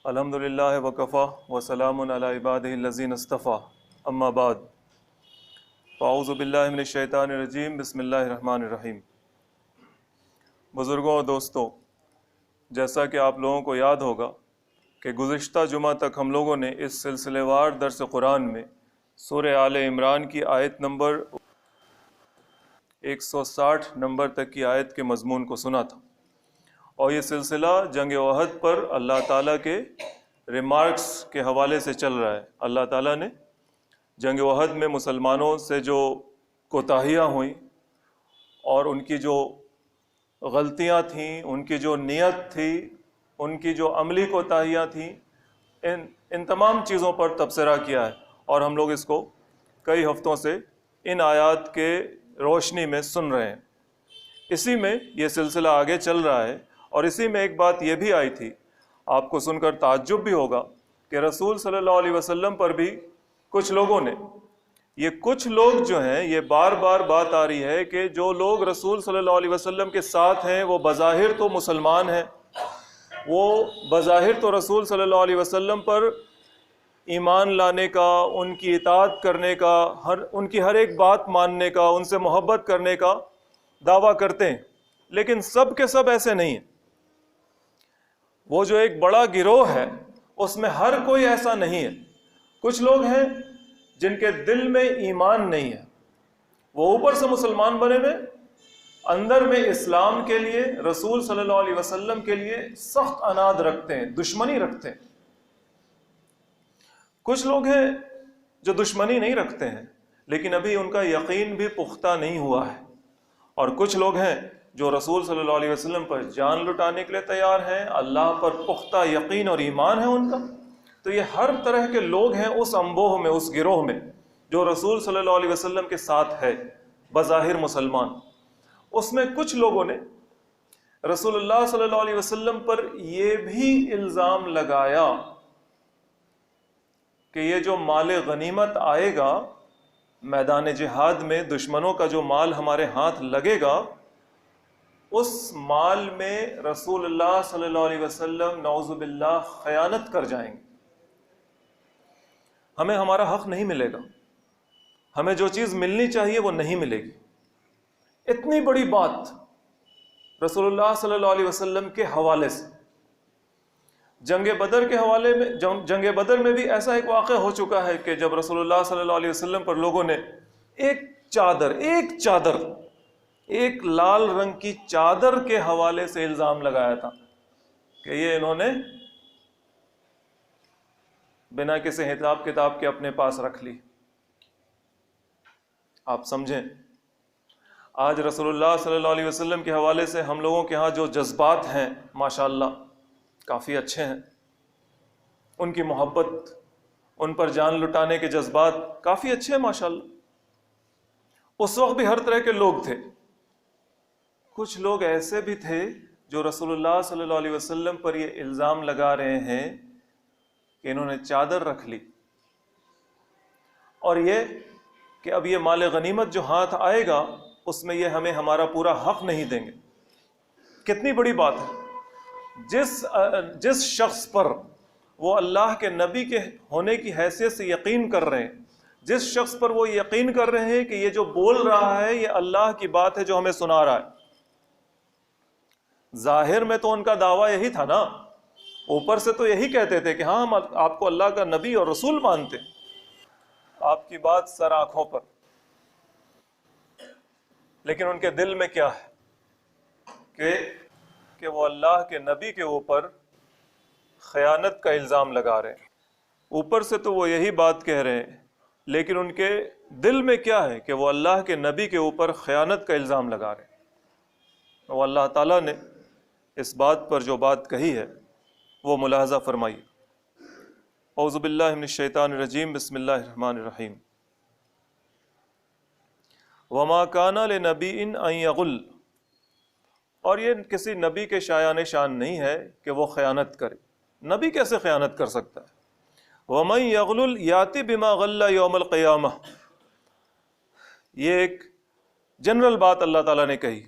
الحمدللہ وکفا وسلام علی عبادہ الذین اصطفیٰ اما بعد فاعوذ باللہ من الشیطان الرجیم بسم اللہ الرحمن الرحیم۔ بزرگوں اور دوستوں، جیسا کہ آپ لوگوں کو یاد ہوگا کہ گزشتہ جمعہ تک ہم لوگوں نے اس سلسلے وار درس قرآن میں سورہ آل عمران کی آیت نمبر 160 نمبر تک کی آیت کے مضمون کو سنا تھا، اور یہ سلسلہ جنگ احد پر اللہ تعالیٰ کے ریمارکس کے حوالے سے چل رہا ہے۔ اللہ تعالیٰ نے جنگ احد میں مسلمانوں سے جو کوتاہیاں ہوئیں اور ان کی جو غلطیاں تھیں، ان کی جو نیت تھی، ان کی جو عملی کوتاہیاں تھیں، ان تمام چیزوں پر تبصرہ کیا ہے، اور ہم لوگ اس کو کئی ہفتوں سے ان آیات کے روشنی میں سن رہے ہیں۔ اسی میں یہ سلسلہ آگے چل رہا ہے، اور اسی میں ایک بات یہ بھی آئی تھی، آپ کو سن کر تعجب بھی ہوگا کہ رسول صلی اللہ علیہ وسلم پر بھی کچھ لوگوں نے، یہ کچھ لوگ جو ہیں، یہ بار بار بات آ رہی ہے کہ جو لوگ رسول صلی اللہ علیہ وسلم کے ساتھ ہیں وہ بظاہر تو مسلمان ہیں، وہ بظاہر تو رسول صلی اللہ علیہ وسلم پر ایمان لانے کا، ان کی اطاعت کرنے کا، ان کی ہر ایک بات ماننے کا، ان سے محبت کرنے کا دعویٰ کرتے ہیں، لیکن سب کے سب ایسے نہیں ہیں۔ وہ جو ایک بڑا گروہ ہے اس میں ہر کوئی ایسا نہیں ہے۔ کچھ لوگ ہیں جن کے دل میں ایمان نہیں ہے، وہ اوپر سے مسلمان بنے ہوئے، اندر میں اسلام کے لیے، رسول صلی اللہ علیہ وسلم کے لیے سخت عناد رکھتے ہیں، دشمنی رکھتے ہیں۔ کچھ لوگ ہیں جو دشمنی نہیں رکھتے ہیں لیکن ابھی ان کا یقین بھی پختہ نہیں ہوا ہے، اور کچھ لوگ ہیں جو رسول صلی اللہ علیہ وسلم پر جان لٹانے کے لیے تیار ہیں، اللہ پر پختہ یقین اور ایمان ہے ان کا۔ تو یہ ہر طرح کے لوگ ہیں اس انبوہ میں، اس گروہ میں جو رسول صلی اللہ علیہ وسلم کے ساتھ ہے، بظاہر مسلمان۔ اس میں کچھ لوگوں نے رسول اللہ صلی اللہ علیہ وسلم پر یہ بھی الزام لگایا کہ یہ جو مال غنیمت آئے گا میدان جہاد میں، دشمنوں کا جو مال ہمارے ہاتھ لگے گا، اس مال میں رسول اللہ صلی اللہ علیہ وسلم نعوذ باللہ خیانت کر جائیں گے، ہمیں ہمارا حق نہیں ملے گا، ہمیں جو چیز ملنی چاہیے وہ نہیں ملے گی۔ اتنی بڑی بات رسول اللہ صلی اللہ علیہ وسلم کے حوالے سے۔ جنگ بدر کے حوالے میں، جنگ بدر میں بھی ایسا ایک واقعہ ہو چکا ہے کہ جب رسول اللہ صلی اللہ علیہ وسلم پر لوگوں نے ایک چادر، ایک لال رنگ کی چادر کے حوالے سے الزام لگایا تھا کہ یہ انہوں نے بنا کسی حساب کتاب کے اپنے پاس رکھ لی۔ آپ سمجھیں، آج رسول اللہ صلی اللہ علیہ وسلم کے حوالے سے ہم لوگوں کے ہاں جو جذبات ہیں ماشاءاللہ کافی اچھے ہیں، ان کی محبت، ان پر جان لٹانے کے جذبات کافی اچھے ہیں ماشاءاللہ۔ اس وقت بھی ہر طرح کے لوگ تھے۔ کچھ لوگ ایسے بھی تھے جو رسول اللہ صلی اللہ علیہ وسلم پر یہ الزام لگا رہے ہیں کہ انہوں نے چادر رکھ لی، اور یہ کہ اب یہ مال غنیمت جو ہاتھ آئے گا اس میں یہ ہمیں ہمارا پورا حق نہیں دیں گے۔ کتنی بڑی بات ہے! جس شخص پر وہ اللہ کے نبی کے ہونے کی حیثیت سے یقین کر رہے ہیں، جس شخص پر وہ یقین کر رہے ہیں کہ یہ جو بول رہا ہے یہ اللہ کی بات ہے جو ہمیں سنا رہا ہے۔ ظاہر میں تو ان کا دعویٰ یہی تھا نا، اوپر سے تو یہی کہتے تھے کہ ہاں ہم آپ کو اللہ کا نبی اور رسول مانتے، آپ کی بات سر آنکھوں پر، لیکن ان کے دل میں کیا ہے کہ وہ اللہ کے نبی کے اوپر خیانت کا الزام لگا رہے ہیں۔ اوپر سے تو وہ یہی بات کہہ رہے ہیں، لیکن ان کے دل میں کیا ہے کہ وہ اللہ کے نبی کے اوپر خیانت کا الزام لگا رہے ہیں۔ وہ اللہ تعالیٰ نے اس بات پر جو بات کہی ہے وہ ملاحظہ فرمائیے۔ اعوذ باللہ من الشیطان الرجیم، بسم اللہ الرحمن الرحیم۔ وما کان لنبی ان یغل، اور یہ کسی نبی کے شایان شان نہیں ہے کہ وہ خیانت کرے۔ نبی کیسے خیانت کر سکتا ہے؟ ومن یغلل یاتی بما غل یوم القیامہ، یہ ایک جنرل بات اللہ تعالیٰ نے کہی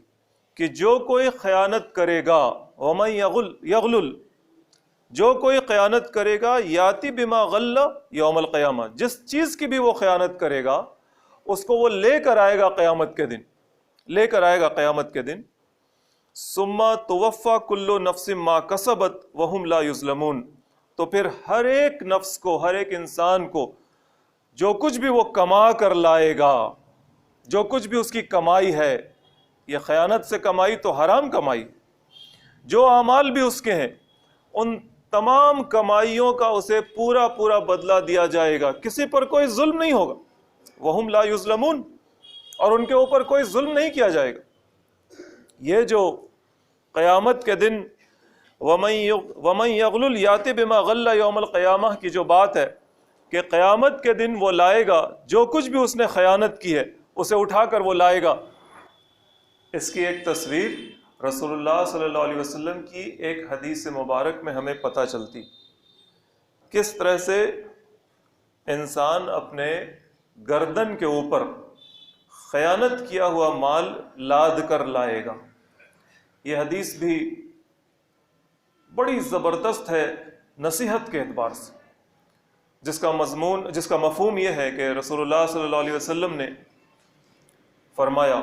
کہ جو کوئی خیانت کرے گا، ومن یغلل، جو کوئی خیانت کرے گا یاتی بما غل یوم القیامہ، جس چیز کی بھی وہ خیانت کرے گا اس کو وہ لے کر آئے گا قیامت کے دن، لے کر آئے گا قیامت کے دن۔ ثم توفی کل نفس ما کسبت وہم لا یظلمون، تو پھر ہر ایک نفس کو، ہر ایک انسان کو جو کچھ بھی وہ کما کر لائے گا، جو کچھ بھی اس کی کمائی ہے، یہ خیانت سے کمائی تو حرام کمائی، جو اعمال بھی اس کے ہیں ان تمام کمائیوں کا اسے پورا پورا بدلہ دیا جائے گا، کسی پر کوئی ظلم نہیں ہوگا، وہم لا یظلمون، اور ان کے اوپر کوئی ظلم نہیں کیا جائے گا۔ یہ جو قیامت کے دن وَمَن يَغْلُلْ يَأْتِ بِمَا غَلَّ يَوْمَ الْقِيَامَةِ کی جو بات ہے کہ قیامت کے دن وہ لائے گا جو کچھ بھی اس نے خیانت کی ہے اسے اٹھا کر وہ لائے گا۔ اس کی ایک تصویر رسول اللہ صلی اللہ علیہ وسلم کی ایک حدیث مبارک میں ہمیں پتہ چلتی، کس طرح سے انسان اپنے گردن کے اوپر خیانت کیا ہوا مال لاد کر لائے گا۔ یہ حدیث بھی بڑی زبردست ہے نصیحت کے اعتبار سے، جس کا مفہوم یہ ہے کہ رسول اللہ صلی اللہ علیہ وسلم نے فرمایا،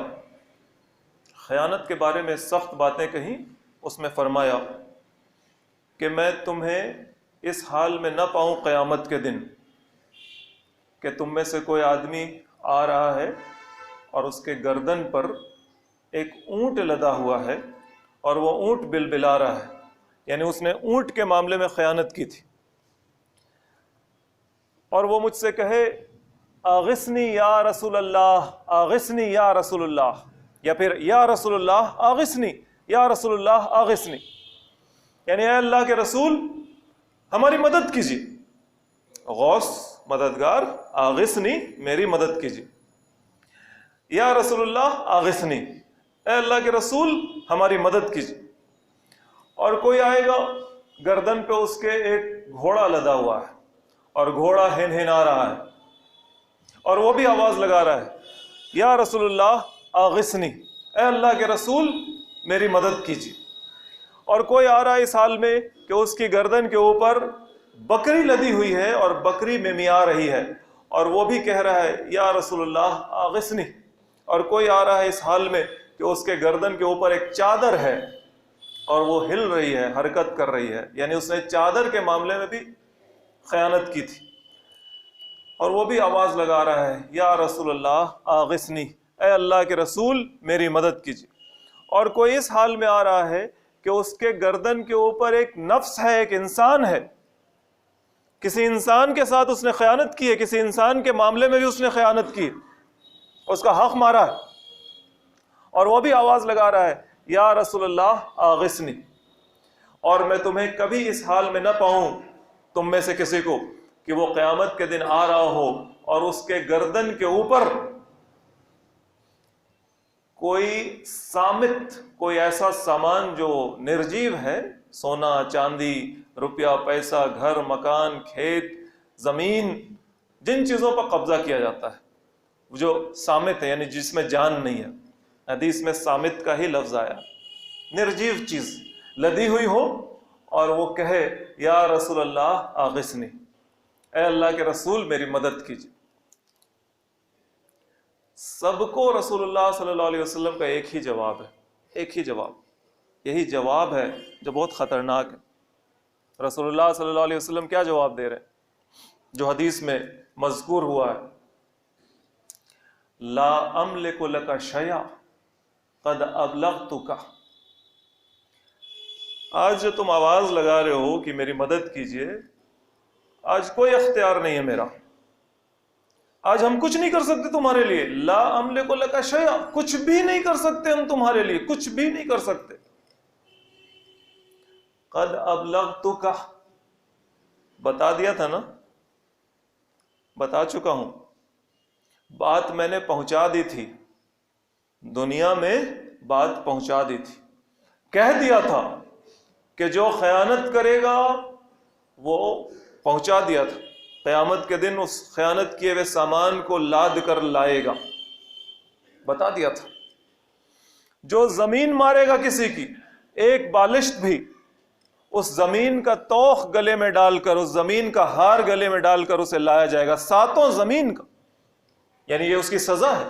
خیانت کے بارے میں سخت باتیں کہیں، اس میں فرمایا کہ میں تمہیں اس حال میں نہ پاؤں قیامت کے دن کہ تم میں سے کوئی آدمی آ رہا ہے اور اس کے گردن پر ایک اونٹ لدا ہوا ہے اور وہ اونٹ بلبلا رہا ہے، یعنی اس نے اونٹ کے معاملے میں خیانت کی تھی، اور وہ مجھ سے کہے اغثنی یا رسول اللہ، اغثنی یا رسول اللہ، یا پھر یا رسول اللہ اغثنی، یا رسول اللہ اغثنی، یعنی اے اللہ کے رسول ہماری مدد کیجیے، غوث مددگار، اغثنی میری مدد کیجیے، یا رسول اللہ اغثنی، اے اللہ کے رسول ہماری مدد کیجیے۔ اور کوئی آئے گا گردن پہ اس کے ایک گھوڑا لدا ہوا ہے اور گھوڑا ہنہنا رہا ہے اور وہ بھی آواز لگا رہا ہے یا رسول اللہ اغثنی، اے اللہ کے رسول میری مدد کیجیے۔ اور کوئی آ رہا ہے اس حال میں کہ اس کی گردن کے اوپر بکری لدی ہوئی ہے اور بکری ممیا رہی ہے اور وہ بھی کہہ رہا ہے یا رسول اللہ اغثنی۔ اور کوئی آ رہا ہے اس حال میں کہ اس کے گردن کے اوپر ایک چادر ہے اور وہ ہل رہی ہے، حرکت کر رہی ہے، یعنی اس نے چادر کے معاملے میں بھی خیانت کی تھی، اور وہ بھی آواز لگا رہا ہے یا رسول اللہ اغثنی، اے اللہ کے رسول میری مدد کیجیے۔ اور کوئی اس حال میں آ رہا ہے کہ اس کے گردن کے اوپر ایک نفس ہے، ایک انسان ہے، کسی انسان کے ساتھ اس نے خیانت کی ہے، کسی انسان کے معاملے میں بھی اس نے خیانت کی، اس کا حق مارا ہے، اور وہ بھی آواز لگا رہا ہے یا رسول اللہ اغثنی۔ اور میں تمہیں کبھی اس حال میں نہ پاؤں تم میں سے کسی کو کہ وہ قیامت کے دن آ رہا ہو اور اس کے گردن کے اوپر کوئی صامت، کوئی ایسا سامان جو نرجیو ہے، سونا چاندی روپیہ پیسہ، گھر مکان کھیت زمین، جن چیزوں پر قبضہ کیا جاتا ہے جو صامت ہے، یعنی جس میں جان نہیں ہے، حدیث میں صامت کا ہی لفظ آیا، نرجیو چیز لدی ہوئی ہو اور وہ کہے یا رسول اللہ اغثنی، اے اللہ کے رسول میری مدد کیجیے۔ سب کو رسول اللہ صلی اللہ علیہ وسلم کا ایک ہی جواب ہے، ایک ہی جواب، یہی جواب ہے جو بہت خطرناک ہے۔ رسول اللہ صلی اللہ علیہ وسلم کیا جواب دے رہے ہیں جو حدیث میں مذکور ہوا ہے، لا املک لک شیئا قد ابلغتک، آج جو تم آواز لگا رہے ہو کہ میری مدد کیجیے، آج کوئی اختیار نہیں ہے میرا، آج ہم کچھ نہیں کر سکتے تمہارے لیے، لا املک لک شیئا، کچھ بھی نہیں کر سکتے ہم تمہارے لیے، کچھ بھی نہیں کر سکتے۔ قد ابلغتک، بتا دیا تھا نا، بتا چکا ہوں، بات میں نے پہنچا دی تھی، دنیا میں بات پہنچا دی تھی، کہہ دیا تھا کہ جو خیانت کرے گا وہ پہنچا دیا تھا، قیامت کے دن اس خیانت کیے ہوئے سامان کو لاد کر لائے گا، بتا دیا تھا۔ جو زمین مارے گا کسی کی ایک بالشت بھی، اس زمین کا توخ گلے میں ڈال کر، اس زمین کا ہار گلے میں ڈال کر اسے لایا جائے گا، ساتوں زمین کا، یعنی یہ اس کی سزا ہے۔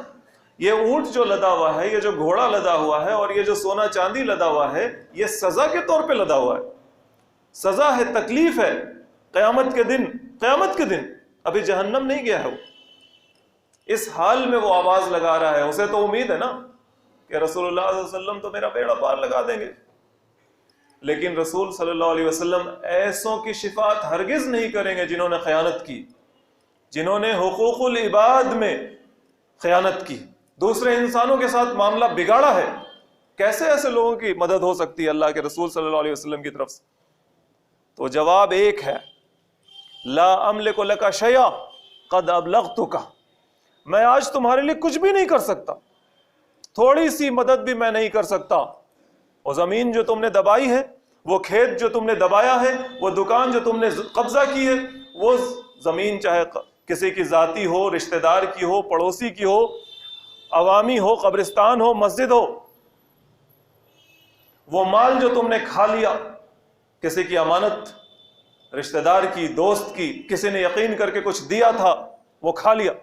یہ اونٹ جو لدا ہوا ہے، یہ جو گھوڑا لدا ہوا ہے، اور یہ جو سونا چاندی لدا ہوا ہے، یہ سزا کے طور پہ لدا ہوا ہے، سزا ہے، تکلیف ہے، قیامت کے دن، قیامت کے دن ابھی جہنم نہیں گیا ہے وہ، اس حال میں وہ آواز لگا رہا ہے۔ اسے تو امید ہے نا کہ رسول اللہ صلی اللہ علیہ وسلم تو میرا بیڑا پار لگا دیں گے، لیکن رسول صلی اللہ علیہ وسلم ایسوں کی شفاعت ہرگز نہیں کریں گے جنہوں نے خیانت کی، جنہوں نے حقوق العباد میں خیانت کی، دوسرے انسانوں کے ساتھ معاملہ بگاڑا ہے۔ کیسے ایسے لوگوں کی مدد ہو سکتی ہے اللہ کے رسول صلی اللہ علیہ وسلم کی طرف سے؟ تو جواب ایک ہے، لا املک لک شیئا قد ابلغتک، میں آج تمہارے لیے کچھ بھی نہیں کر سکتا، تھوڑی سی مدد بھی میں نہیں کر سکتا۔ وہ زمین جو تم نے دبائی ہے، وہ کھیت جو تم نے دبایا ہے، وہ دکان جو تم نے قبضہ کی ہے، وہ زمین چاہے کسی کی ذاتی ہو، رشتہ دار کی ہو، پڑوسی کی ہو، عوامی ہو، قبرستان ہو، مسجد ہو، وہ مال جو تم نے کھا لیا، کسی کی امانت، رشتہ دار کی، دوست کی، کسی نے یقین کر کے کچھ دیا تھا، وہ کھا لیا،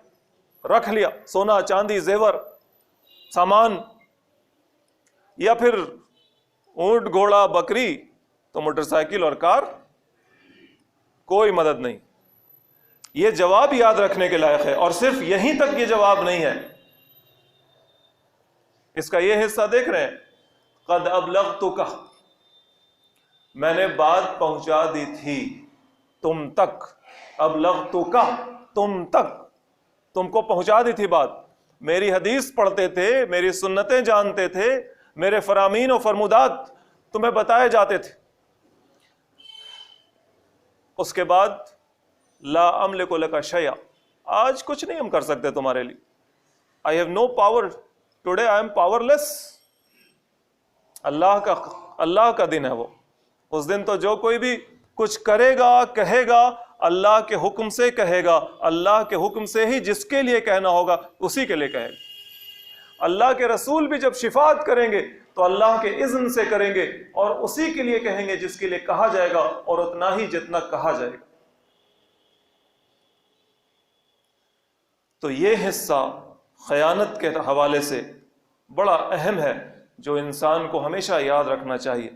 رکھ لیا، سونا چاندی زیور سامان، یا پھر اونٹ گھوڑا بکری، تو موٹر سائیکل اور کار، کوئی مدد نہیں۔ یہ جواب یاد رکھنے کے لائق ہے، اور صرف یہیں تک یہ جواب نہیں ہے، اس کا یہ حصہ دیکھ رہے ہیں، قد ابلغتک، میں نے بات پہنچا دی تھی تم تک، ابلغتک، تم تک، تم کو پہنچا دی تھی بات، میری حدیث پڑھتے تھے، میری سنتیں جانتے تھے، میرے فرامین و فرمودات تمہیں بتائے جاتے تھے۔ اس کے بعد لا املک لک شیئا، آج کچھ نہیں ہم کر سکتے تمہارے لیے، I have no power today, I am powerless۔ اللہ کا دن ہے وہ، اس دن تو جو کوئی بھی کچھ کرے گا، کہے گا، اللہ کے حکم سے کہے گا، اللہ کے حکم سے ہی جس کے لیے کہنا ہوگا اسی کے لیے کہے گا۔ اللہ کے رسول بھی جب شفاعت کریں گے تو اللہ کے اذن سے کریں گے، اور اسی کے لیے کہیں گے جس کے لیے کہا جائے گا، اور اتنا ہی جتنا کہا جائے گا۔ تو یہ حصہ خیانت کے حوالے سے بڑا اہم ہے، جو انسان کو ہمیشہ یاد رکھنا چاہیے۔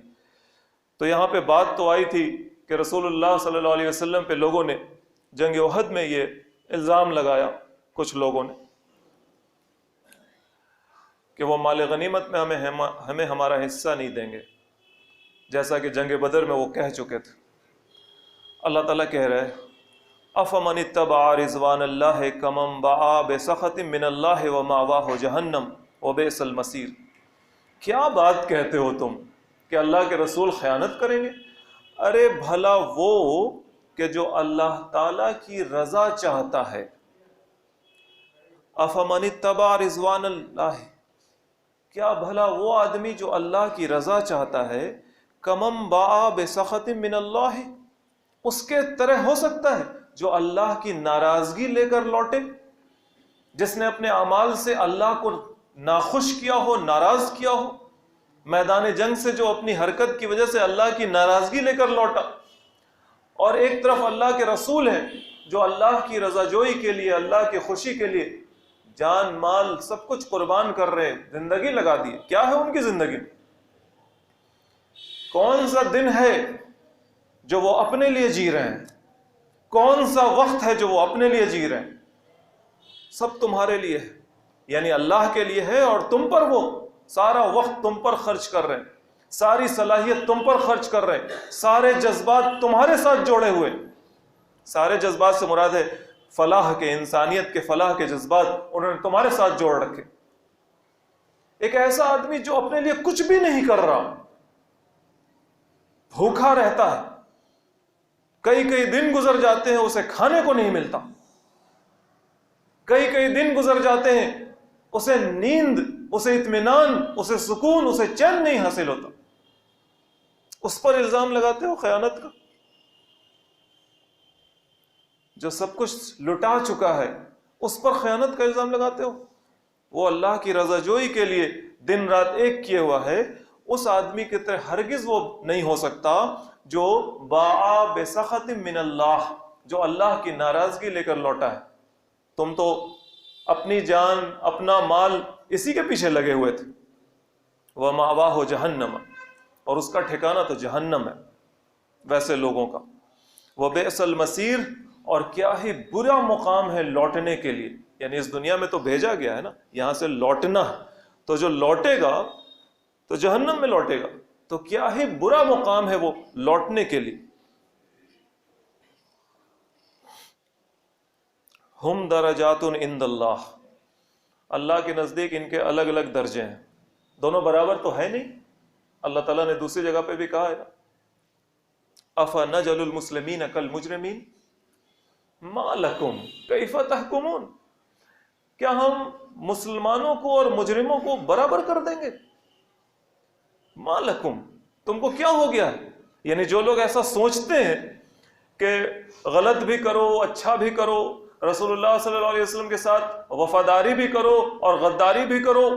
تو یہاں پہ بات تو آئی تھی کہ رسول اللہ صلی اللہ علیہ وسلم پہ لوگوں نے جنگ احد میں یہ الزام لگایا، کچھ لوگوں نے، کہ وہ مال غنیمت میں ہمیں ہمارا حصہ نہیں دیں گے، جیسا کہ جنگ بدر میں وہ کہہ چکے تھے۔ اللہ تعالیٰ کہہ رہے ہیں، افمن اتبع رضوان اللہ کمن باء بسخط من اللہ ومأواہ جہنم وبئس المصیر۔ کیا بات کہتے ہو تم کہ اللہ کے رسول خیانت کریں گے؟ ارے بھلا وہ کہ جو اللہ تعالیٰ کی رضا چاہتا ہے، افمن اتبع رضوان اللہ، کیا بھلا وہ آدمی جو اللہ کی رضا چاہتا ہے، کمن باء بسخط من اللہ، اس کے طرح ہو سکتا ہے جو اللہ کی ناراضگی لے کر لوٹے، جس نے اپنے اعمال سے اللہ کو ناخوش کیا ہو، ناراض کیا ہو، میدان جنگ سے جو اپنی حرکت کی وجہ سے اللہ کی ناراضگی لے کر لوٹا، اور ایک طرف اللہ کے رسول ہیں جو اللہ کی رضا جوئی کے لیے، اللہ کی خوشی کے لیے جان مال سب کچھ قربان کر رہے، زندگی لگا دی۔ کیا ہے ان کی زندگی؟ کون سا دن ہے جو وہ اپنے لیے جی رہے ہیں؟ کون سا وقت ہے جو وہ اپنے لیے جی رہے ہیں؟ سب تمہارے لیے ہے، یعنی اللہ کے لیے ہے، اور تم پر وہ سارا وقت تم پر خرچ کر رہے ہیں، ساری صلاحیت تم پر خرچ کر رہے ہیں، سارے جذبات تمہارے ساتھ جوڑے ہوئے۔ سارے جذبات سے مراد ہے فلاح کے، انسانیت کے فلاح کے جذبات انہوں نے تمہارے ساتھ جوڑ رکھے۔ ایک ایسا آدمی جو اپنے لیے کچھ بھی نہیں کر رہا، بھوکا رہتا ہے، کئی دن گزر جاتے ہیں اسے کھانے کو نہیں ملتا، کئی دن گزر جاتے ہیں اسے نیند، اسے اطمینان، اسے سکون، اسے چین نہیں حاصل ہوتا، اس پر الزام لگاتے ہو خیانت کا؟ جو سب کچھ لٹا چکا ہے اس پر خیانت کا الزام لگاتے ہو؟ وہ اللہ کی رضا جوئی کے لیے دن رات ایک کیے ہوا ہے، اس آدمی کی طرح ہرگز وہ نہیں ہو سکتا جو باء بسخط من اللہ، جو اللہ کی ناراضگی لے کر لوٹا ہے. تم تو اپنی جان اپنا مال اسی کے پیچھے لگے ہوئے تھے. وَمَأْوَاهُ جَهَنَّمَ، اور اس کا ٹھکانہ تو جہنم ہے ویسے لوگوں کا. وَبِئْسَ الْمَصِيرُ، اور کیا ہی برا مقام ہے لوٹنے کے لیے. یعنی اس دنیا میں تو بھیجا گیا ہے نا، یہاں سے لوٹنا ہے، تو جو لوٹے گا تو جہنم میں لوٹے گا. تو کیا ہی برا مقام ہے وہ لوٹنے کے لیے. ہم درجات عند اللہ، اللہ کے نزدیک ان کے الگ الگ درجے ہیں. دونوں برابر تو ہے نہیں. اللہ تعالیٰ نے دوسری جگہ پہ بھی کہا ہے، افنجعل المسلمین کالمجرمین ما لکم کیف تحکمون، کیا ہم مسلمانوں کو اور مجرموں کو برابر کر دیں گے؟ ما لکم، تم کو کیا ہو گیا ہے؟ یعنی جو لوگ ایسا سوچتے ہیں کہ غلط بھی کرو اچھا بھی کرو، رسول اللہ صلی اللہ علیہ وسلم کے ساتھ وفاداری بھی کرو اور غداری بھی کرو،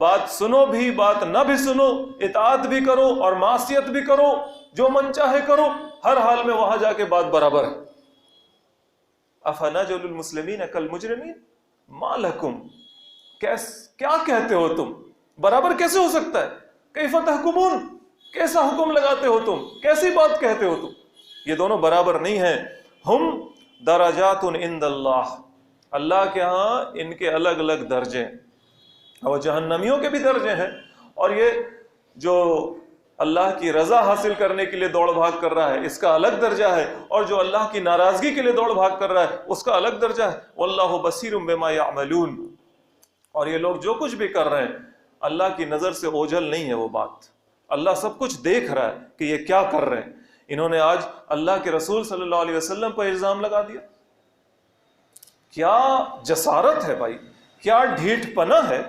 بات سنو بھی بات نہ بھی سنو، اطاعت بھی کرو اور معصیت بھی کرو، جو من چاہے کرو، ہر حال میں وہاں جا کے بات برابر ہے. افنجعل المسلمین کالمجرمین ما لکم، کیا کہتے ہو تم؟ برابر کیسے ہو سکتا ہے؟ کیف تحکمون، کیسا حکم لگاتے ہو تم؟ کیسی بات کہتے ہو تم؟ یہ دونوں برابر نہیں ہیں. ہم درجات عند اللہ، اللہ کے ہاں ان کے الگ الگ درجے ہیں، اور جہنمیوں کے بھی درجے ہیں. اور یہ جو اللہ کی رضا حاصل کرنے کے لیے دوڑ بھاگ کر رہا ہے اس کا الگ درجہ ہے، اور جو اللہ کی ناراضگی کے لیے دوڑ بھاگ کر رہا ہے اس کا الگ درجہ ہے. واللہ بصیر بما یعملون، اور یہ لوگ جو کچھ بھی کر رہے ہیں اللہ کی نظر سے اوجھل نہیں ہے وہ بات. اللہ سب کچھ دیکھ رہا ہے کہ یہ کیا کر رہے ہیں. انہوں نے آج اللہ کے رسول صلی اللہ علیہ وسلم پر الزام لگا دیا. کیا جسارت ہے بھائی، کیا ڈھیٹ پنا ہے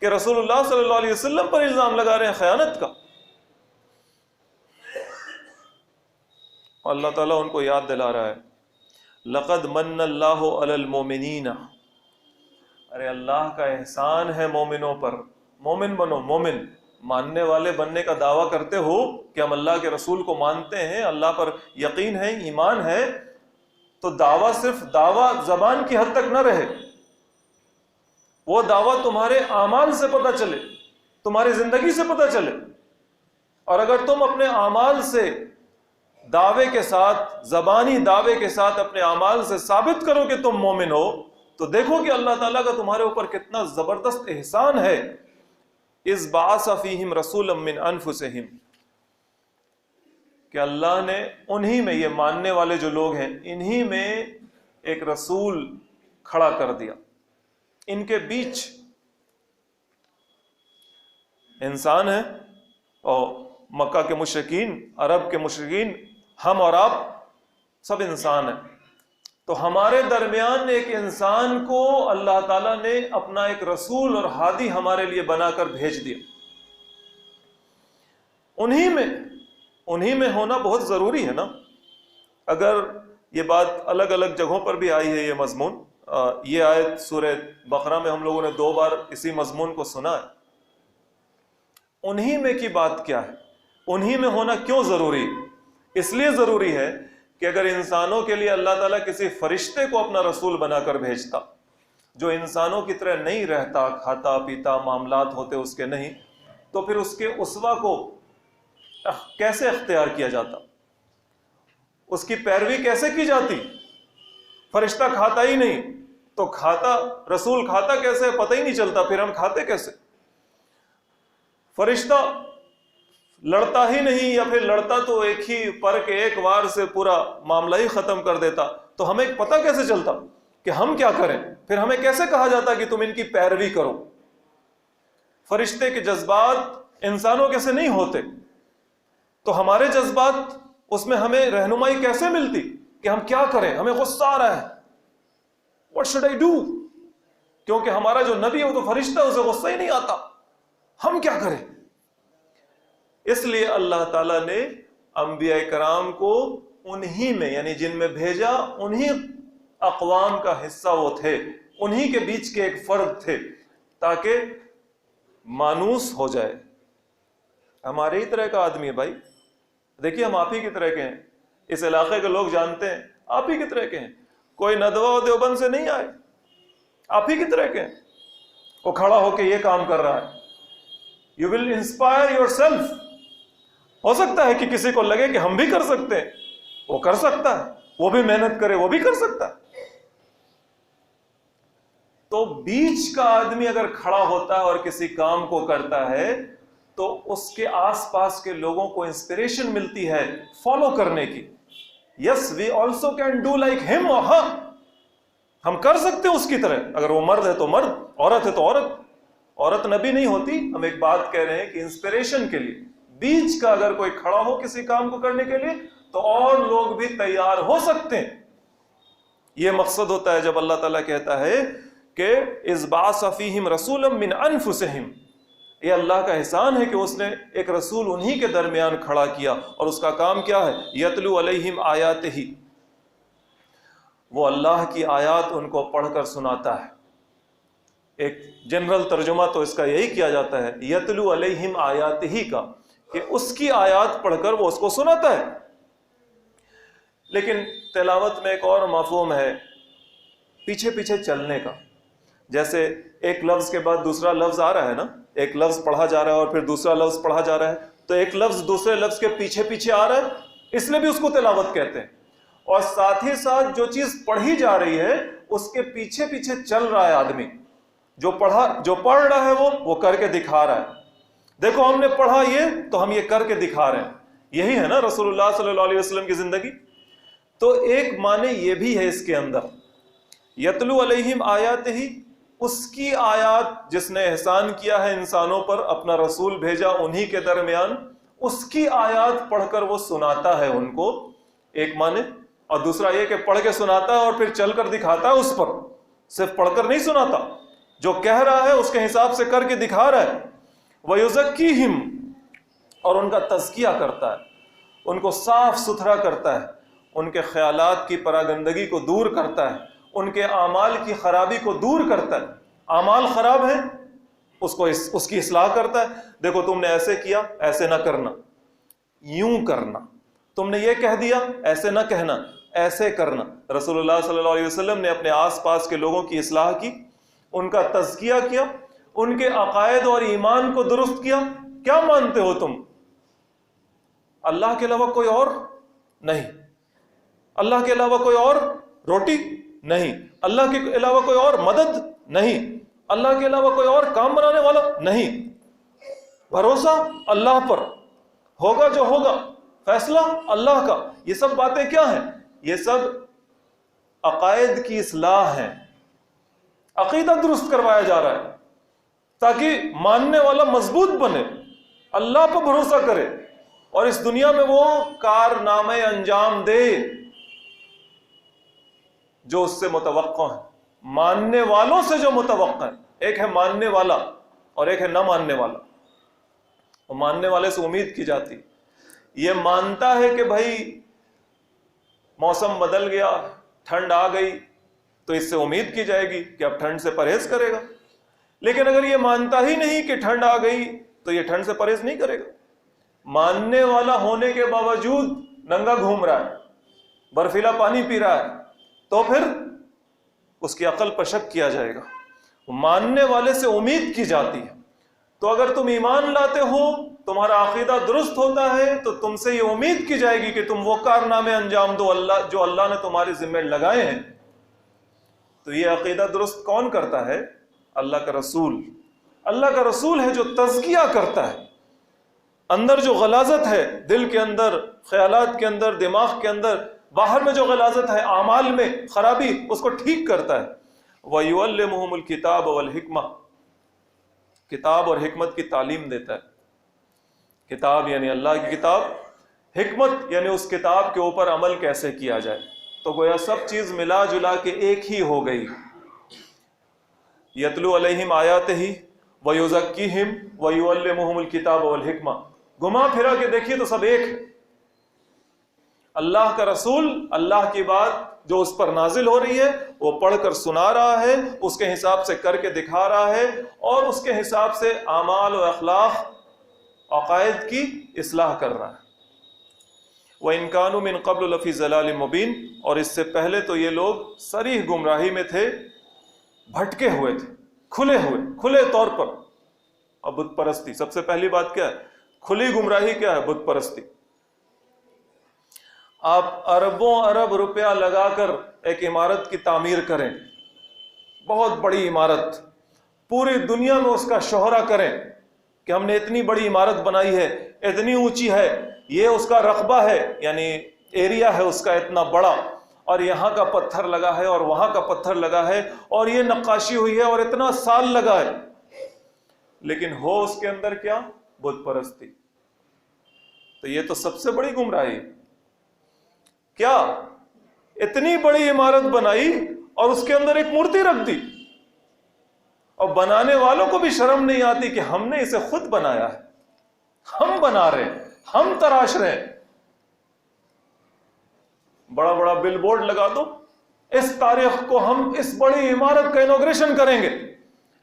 کہ رسول اللہ صلی اللہ علیہ وسلم پر الزام لگا رہے ہیں خیانت کا. اللہ تعالیٰ ان کو یاد دلا رہا ہے، لقد من اللہ علی المومنین، ارے اللہ کا احسان ہے مومنوں پر. مومن بنو، مومن ماننے والے بننے کا دعویٰ کرتے ہو کہ ہم اللہ کے رسول کو مانتے ہیں، اللہ پر یقین ہے، ایمان ہے، تو دعویٰ صرف دعویٰ زبان کی حد تک نہ رہے، وہ دعویٰ تمہارے اعمال سے پتہ چلے، تمہاری زندگی سے پتہ چلے. اور اگر تم اپنے اعمال سے دعوے کے ساتھ، زبانی دعوے کے ساتھ اپنے اعمال سے ثابت کرو کہ تم مومن ہو، تو دیکھو کہ اللہ تعالیٰ کا تمہارے اوپر کتنا زبردست احسان ہے. اذ بعث فیہم رسولا من انفسہم، کہ اللہ نے انہی میں، یہ ماننے والے جو لوگ ہیں انہی میں ایک رسول کھڑا کر دیا. ان کے بیچ انسان ہے، اور مکہ کے مشرکین، عرب کے مشرکین، ہم اور آپ سب انسان ہیں. تو ہمارے درمیان ایک انسان کو اللہ تعالیٰ نے اپنا ایک رسول اور ہادی ہمارے لیے بنا کر بھیج دیا. انہی میں ہونا بہت ضروری ہے نا. اگر یہ بات الگ الگ جگہوں پر بھی آئی ہے، یہ مضمون، یہ آیت سورہ بقرہ میں ہم لوگوں نے 2 بار اسی مضمون کو سنا ہے. انہی میں کی بات کیا ہے؟ انہی میں ہونا کیوں ضروری؟ اس لیے ضروری ہے کہ اگر انسانوں کے لیے اللہ تعالیٰ کسی فرشتے کو اپنا رسول بنا کر بھیجتا جو انسانوں کی طرح نہیں رہتا، کھاتا پیتا، معاملات ہوتے اس کے نہیں، تو پھر اس کے اسوہ کو کیسے اختیار کیا جاتا؟ اس کی پیروی کیسے کی جاتی؟ فرشتہ کھاتا ہی نہیں تو کھاتا، رسول کھاتا کیسے پتہ ہی نہیں چلتا، پھر ہم کھاتے کیسے؟ فرشتہ لڑتا ہی نہیں، یا پھر لڑتا تو ایک ہی پر کے ایک وار سے پورا معاملہ ہی ختم کر دیتا، تو ہمیں پتہ کیسے چلتا کہ ہم کیا کریں؟ پھر ہمیں کیسے کہا جاتا کہ تم ان کی پیروی کرو؟ فرشتے کے جذبات انسانوں کیسے نہیں ہوتے، تو ہمارے جذبات اس میں ہمیں رہنمائی کیسے ملتی کہ ہم کیا کریں؟ ہمیں غصہ آ رہا ہے، what should I do؟ کیونکہ ہمارا جو نبی ہے وہ تو فرشتہ، اسے غصہ ہی نہیں آتا، ہم کیا کریں؟ اس لیے اللہ تعالیٰ نے انبیاء کرام کو انہی میں، یعنی جن میں بھیجا، انہی اقوام کا حصہ وہ تھے، انہی کے بیچ کے ایک فرد تھے، تاکہ مانوس ہو جائے. ہمارے ہی طرح کا آدمی ہے بھائی، دیکھیے ہم آپ ہی کی طرح کے ہیں، اس علاقے کے لوگ جانتے ہیں آپ ہی کی طرح کے ہیں، کوئی ندوہ و دیوبند سے نہیں آئے، آپ ہی کی طرح کے ہیں. وہ کھڑا ہو کے یہ کام کر رہا ہے. You will inspire yourself. ہو سکتا ہے کہ کسی کو لگے کہ ہم بھی کر سکتے ہیں، وہ کر سکتا ہے، وہ بھی محنت کرے وہ بھی کر سکتا ہے. تو بیچ کا آدمی اگر کھڑا ہوتا ہے اور کسی کام کو کرتا ہے تو اس کے آس پاس کے لوگوں کو انسپریشن ملتی ہے فالو کرنے کی. Yes we also can do like ہم. ہاں ہم کر سکتے ہیں اس کی طرح. اگر وہ مرد ہے تو مرد، عورت ہے تو عورت. عورت نبی نہیں ہوتی. ہم ایک بات کہہ رہے ہیں کہ انسپریشن کے لیے بیچ کا اگر کوئی کھڑا ہو کسی کام کو کرنے کے لیے تو اور لوگ بھی تیار ہو سکتے ہیں. یہ مقصد ہوتا ہے جب اللہ تعالیٰ کہتا ہے کہ اذ بعث فیہم رسولا من انفسہم. یہ اللہ کا احسان ہے کہ اس نے ایک رسول انہی کے درمیان کھڑا کیا، اور اس کا کام کیا ہے؟ یتلو علیہم آیاتہ. وہ اللہ کی آیات ان کو پڑھ کر سناتا ہے. ایک جنرل ترجمہ تو اس کا یہی کیا جاتا ہے یتلو علیہم آیاتہ کا، کہ اس کی آیات پڑھ کر وہ اس کو سناتا ہے. لیکن تلاوت میں ایک اور مفہوم ہے، پیچھے پیچھے چلنے کا. جیسے ایک لفظ کے بعد دوسرا لفظ آ رہا ہے نا، ایک لفظ پڑھا جا رہا ہے اور پھر دوسرا لفظ پڑھا جا رہا ہے، تو ایک لفظ دوسرے لفظ کے پیچھے پیچھے آ رہا ہے، اس لیے بھی اس کو تلاوت کہتے ہیں. اور ساتھ ہی ساتھ جو چیز پڑھی جا رہی ہے اس کے پیچھے پیچھے چل رہا ہے آدمی. جو پڑھ رہا ہے وہ کر کے دکھا رہا ہے. دیکھو ہم نے پڑھا یہ تو ہم یہ کر کے دکھا رہے ہیں. یہی ہے نا رسول اللہ صلی اللہ علیہ وسلم کی زندگی. تو ایک معنی یہ بھی ہے اس کے اندر، یتلو علیہم آیاتہ، اس کی آیات جس نے احسان کیا ہے انسانوں پر، اپنا رسول بھیجا انہی کے درمیان، اس کی آیات پڑھ کر وہ سناتا ہے ان کو. ایک معنی. اور دوسرا یہ کہ پڑھ کے سناتا ہے اور پھر چل کر دکھاتا ہے اس پر. صرف پڑھ کر نہیں سناتا، جو کہہ رہا ہے اس کے حساب سے کر کے دکھا رہا ہے. وَيُزَكِّيهِمْ، اور ان کا تزکیہ کرتا ہے، ان کو صاف ستھرا کرتا ہے، ان کے خیالات کی پراگندگی کو دور کرتا ہے، ان کے اعمال کی خرابی کو دور کرتا ہے. اعمال خراب ہیں اس کی اصلاح کرتا ہے. دیکھو تم نے ایسے کیا، ایسے نہ کرنا، یوں کرنا. تم نے یہ کہہ دیا، ایسے نہ کہنا، ایسے کرنا. رسول اللہ صلی اللہ علیہ وسلم نے اپنے آس پاس کے لوگوں کی اصلاح کی، ان کا تزکیہ کیا، ان کے عقائد اور ایمان کو درست کیا. کیا مانتے ہو تم؟ اللہ کے علاوہ کوئی اور نہیں، اللہ کے علاوہ کوئی اور روٹی نہیں، اللہ کے علاوہ کوئی اور مدد نہیں، اللہ کے علاوہ کوئی اور کام بنانے والا نہیں. بھروسہ اللہ پر، ہوگا جو ہوگا، فیصلہ اللہ کا. یہ سب باتیں کیا ہیں؟ یہ سب عقائد کی اصلاح ہیں. عقیدہ درست کروایا جا رہا ہے تاکہ ماننے والا مضبوط بنے، اللہ پر بھروسہ کرے اور اس دنیا میں وہ کارنامے انجام دے جو اس سے متوقع ہیں، ماننے والوں سے جو متوقع ہے. ایک ہے ماننے والا اور ایک ہے نہ ماننے والا. اور ماننے والے سے امید کی جاتی، یہ مانتا ہے کہ بھائی موسم بدل گیا، ٹھنڈ آ گئی، تو اس سے امید کی جائے گی کہ اب ٹھنڈ سے پرہیز کرے گا. لیکن اگر یہ مانتا ہی نہیں کہ ٹھنڈ آ گئی تو یہ ٹھنڈ سے پرہیز نہیں کرے گا. ماننے والا ہونے کے باوجود ننگا گھوم رہا ہے، برفیلا پانی پی رہا ہے، تو پھر اس کی عقل پر شک کیا جائے گا. ماننے والے سے امید کی جاتی ہے. تو اگر تم ایمان لاتے ہو، تمہارا عقیدہ درست ہوتا ہے، تو تم سے یہ امید کی جائے گی کہ تم وہ کارنامے انجام دو جو اللہ نے تمہارے ذمہ لگائے ہیں. تو یہ عقیدہ درست کون کرتا ہے؟ اللہ کا رسول. اللہ کا رسول ہے جو تزکیہ کرتا ہے. اندر جو غلاظت ہے، دل کے اندر، خیالات کے اندر، دماغ کے اندر، باہر میں جو غلاظت ہے، اعمال میں خرابی، اس کو ٹھیک کرتا ہے. وَيُعَلِّمُهُمُ الْكِتَابَ وَالْحِكْمَةَ، کتاب اور حکمت کی تعلیم دیتا ہے. کتاب یعنی اللہ کی کتاب، حکمت یعنی اس کتاب کے اوپر عمل کیسے کیا جائے. تو گویا سب چیز ملا جلا کے ایک ہی ہو گئی. یتلو علیہم آیاتہ ویزکیہم ویعلمہم الکتاب والحکمہ. گھما پھرا کے دیکھیے تو سب ایک ہے. اللہ کا رسول، اللہ کی بات جو اس پر نازل ہو رہی ہے وہ پڑھ کر سنا رہا ہے، اس کے حساب سے کر کے دکھا رہا ہے، اور اس کے حساب سے اعمال و اخلاق، عقائد کی اصلاح کر رہا ہے. وَإِن كَانُوا مِن قَبْلُ لَفِي ضَلَالٍ مُبِينٍ، اور اس سے پہلے تو یہ لوگ صریح گمراہی میں تھے، بھٹکے ہوئے تھے، کھلے طور پر۔ اب بت پرستی، سب سے پہلی بات کیا ہے؟ کھلی گمراہی کیا ہے؟ بت پرستی۔ آپ اربوں ارب روپیہ لگا کر ایک عمارت کی تعمیر کریں، بہت بڑی عمارت، پوری دنیا میں اس کا شہرہ کریں کہ ہم نے اتنی بڑی عمارت بنائی ہے، اتنی اونچی ہے، یہ اس کا رقبہ ہے، یعنی ایریا ہے اس کا اتنا بڑا، اور یہاں کا پتھر لگا ہے اور وہاں کا پتھر لگا ہے اور یہ نقاشی ہوئی ہے اور اتنا سال لگا ہے، لیکن ہو اس کے اندر کیا؟ بت پرستی۔ تو یہ تو سب سے بڑی گمراہی۔ کیا اتنی بڑی عمارت بنائی اور اس کے اندر ایک مورتی رکھ دی، اور بنانے والوں کو بھی شرم نہیں آتی کہ ہم نے اسے خود بنایا ہے، ہم بنا رہے ہیں، ہم تراش رہے ہیں۔ بڑا بڑا بل بورڈ لگا دو، اس تاریخ کو ہم اس بڑی عمارت کا انوگریشن کریں گے،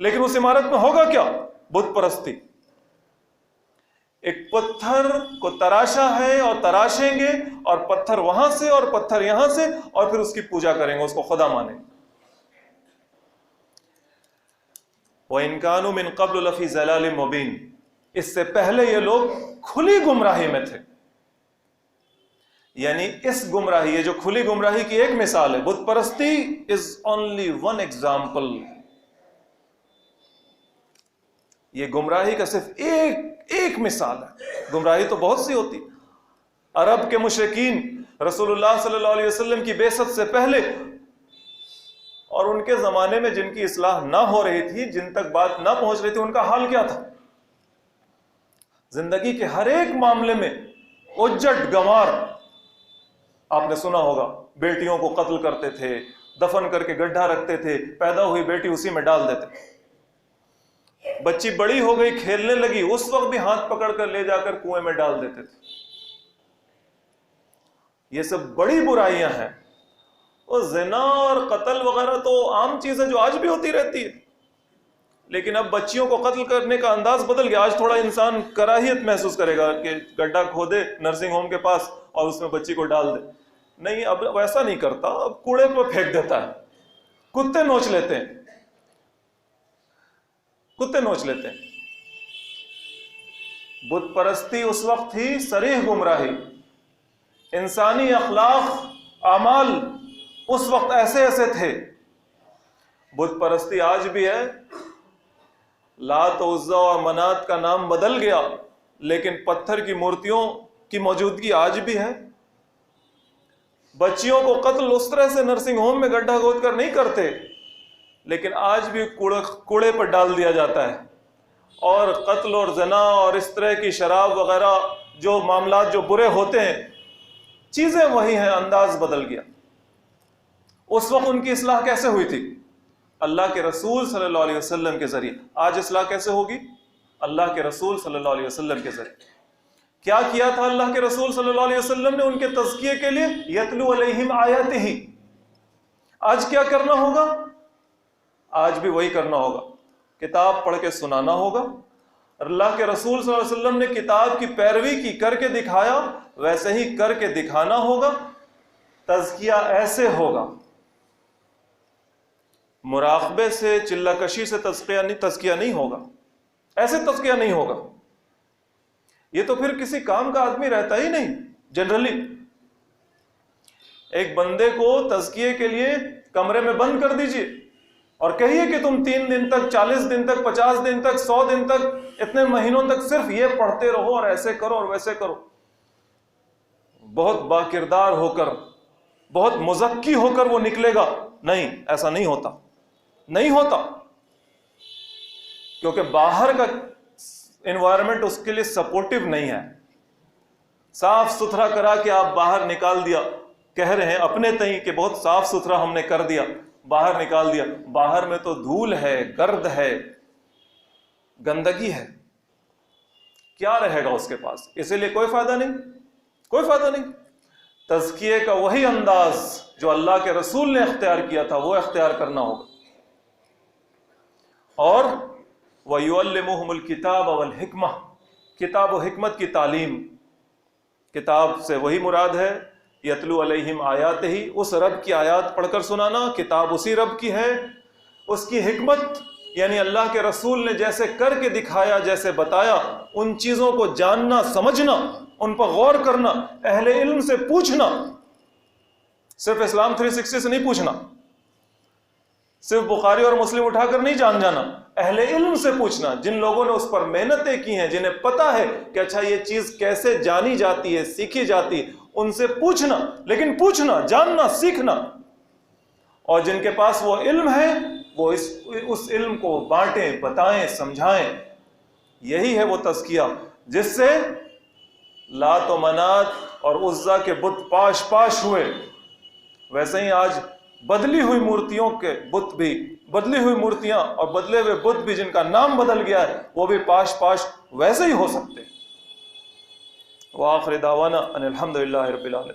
لیکن اس عمارت میں ہوگا کیا؟ بت پرستی۔ ایک پتھر کو تراشا ہے اور تراشیں گے، اور پتھر وہاں سے اور پتھر یہاں سے، اور پھر اس کی پوجا کریں گے، اس کو خدا مانیں گے۔ وَإِن كَانُوا مِن قَبْلُ لَفِي ضَلَالٍ مُبِينٍ، اس سے پہلے یہ لوگ کھلی گمراہی میں تھے۔ یعنی اس گمراہی، یہ جو کھلی گمراہی کی ایک مثال ہے، بت پرستی از اونلی ون ایگزامپل۔ یہ گمراہی کا صرف ایک مثال ہے، گمراہی تو بہت سی ہوتی۔ عرب کے مشرکین رسول اللہ صلی اللہ علیہ وسلم کی بعثت سے پہلے اور ان کے زمانے میں جن کی اصلاح نہ ہو رہی تھی، جن تک بات نہ پہنچ رہی تھی، ان کا حال کیا تھا؟ زندگی کے ہر ایک معاملے میں اجٹ گنوار۔ آپ نے سنا ہوگا بیٹیوں کو قتل کرتے تھے، دفن کر کے گڈھا رکھتے تھے، پیدا ہوئی بیٹی اسی میں ڈال دیتے، بچی بڑی ہو گئی کھیلنے لگی، اس وقت بھی ہاتھ پکڑ کر لے جا کر کنویں میں ڈال دیتے تھے۔ یہ سب بڑی برائیاں ہیں، اور زنا اور قتل وغیرہ تو عام چیز ہے جو آج بھی ہوتی رہتی ہے، لیکن اب بچیوں کو قتل کرنے کا انداز بدل گیا۔ آج تھوڑا انسان کراہیت محسوس کرے گا کہ گڈھا کھودے نرسنگ ہوم کے پاس اور اس میں بچی کو ڈال دے، نہیں اب ویسا نہیں کرتا، اب کوڑے پہ پھینک دیتا ہے، کتے نوچ لیتے ہیں، کتے نوچ لیتے ہیں۔ بت پرستی اس وقت تھی صریح گمراہی، انسانی اخلاق اعمال اس وقت ایسے تھے۔ بت پرستی آج بھی ہے، لات و عزا اور منات کا نام بدل گیا، لیکن پتھر کی مورتیوں کی موجودگی آج بھی ہے۔ بچیوں کو قتل اس طرح سے نرسنگ ہوم میں گڈھا کھود کر نہیں کرتے، لیکن آج بھی کوڑے پر ڈال دیا جاتا ہے، اور قتل اور زنا اور اس طرح کی شراب وغیرہ جو معاملات جو برے ہوتے ہیں، چیزیں وہی ہیں، انداز بدل گیا۔ اس وقت ان کی اصلاح کیسے ہوئی تھی؟ اللہ کے رسول صلی اللہ علیہ وسلم کے ذریعے۔ آج اصلاح کیسے ہوگی؟ اللہ کے رسول صلی اللہ علیہ وسلم کے ذریعے۔ کیا کیا تھا اللہ کے رسول صلی اللہ علیہ وسلم نے ان کے تزکیے کے لیے؟ یتلو علیہم آیاتہ۔ آج کیا کرنا ہوگا؟ آج بھی وہی کرنا ہوگا، کتاب پڑھ کے سنانا ہوگا۔ اللہ کے رسول صلی اللہ علیہ وسلم نے کتاب کی پیروی کی، کر کے دکھایا، ویسے ہی کر کے دکھانا ہوگا۔ تزکیہ ایسے ہوگا، مراقبے سے، چلہ کشی سے تزکیہ نہیں ہوگا، ایسے تزکیہ نہیں ہوگا۔ یہ تو پھر کسی کام کا آدمی رہتا ہی نہیں جنرلی۔ ایک بندے کو تزکیے کے لیے کمرے میں بند کر دیجئے اور کہیے کہ تم 3 دن تک، 40 دن تک، 50 دن تک، 100 دن تک، اتنے مہینوں تک صرف یہ پڑھتے رہو اور ایسے کرو اور ویسے کرو، بہت باکردار ہو کر، بہت مزکی ہو کر وہ نکلے گا۔ نہیں، ایسا نہیں ہوتا، نہیں ہوتا، کیونکہ باہر کا انوائرمنٹ اس کے لیے سپورٹیو نہیں ہے۔ صاف ستھرا کرا کے آپ باہر نکال دیا، کہہ رہے ہیں اپنے تئیں کہ بہت صاف ستھرا ہم نے کر دیا، باہر نکال دیا، باہر میں تو دھول ہے، گرد ہے، گندگی ہے، کیا رہے گا اس کے پاس؟ اسی لیے کوئی فائدہ نہیں، کوئی فائدہ نہیں۔ تزکیے کا وہی انداز جو اللہ کے رسول نے اختیار کیا تھا وہ اختیار کرنا ہوگا۔ اور وَيُعَلِّمُهُمُ الْكِتَابَ وَالْحِكْمَةَ، کتاب و حکمت کی تعلیم، کتاب سے وہی مراد ہے یتلو علیہم آیات ہی، اس رب کی آیات پڑھ کر سنانا. کتاب اسی رب کی ہے، اس کی حکمت یعنی اللہ کے رسول نے جیسے کر کے دکھایا، جیسے بتایا، ان چیزوں کو جاننا، سمجھنا، ان پر غور کرنا، اہل علم سے پوچھنا. صرف اسلام 360 سے نہیں پوچھنا، صرف بخاری اور مسلم اٹھا کر نہیں جان جانا، اہل علم سے پوچھنا، جن لوگوں نے اس پر محنتیں کی ہیں، جنہیں پتا ہے کہ اچھا یہ چیز کیسے جانی جاتی ہے، سیکھی جاتی ہے، ان سے پوچھنا. لیکن پوچھنا، جاننا، سیکھنا. اور جن کے پاس وہ علم ہے وہ اس علم کو بانٹیں، بتائیں، سمجھائیں. یہی ہے وہ تزکیہ جس سے لات و منات اور عزا کے بت پاش پاش ہوئے. ویسے ہی آج بدلی ہوئی مورتیوں کے بت بھی، بدلی ہوئی مورتیاں اور بدلے ہوئے بت بھی جن کا نام بدل گیا ہے، وہ بھی پاش پاش ویسے ہی ہو سکتے. وآخر دعوانا ان الحمدللہ رب العالمین.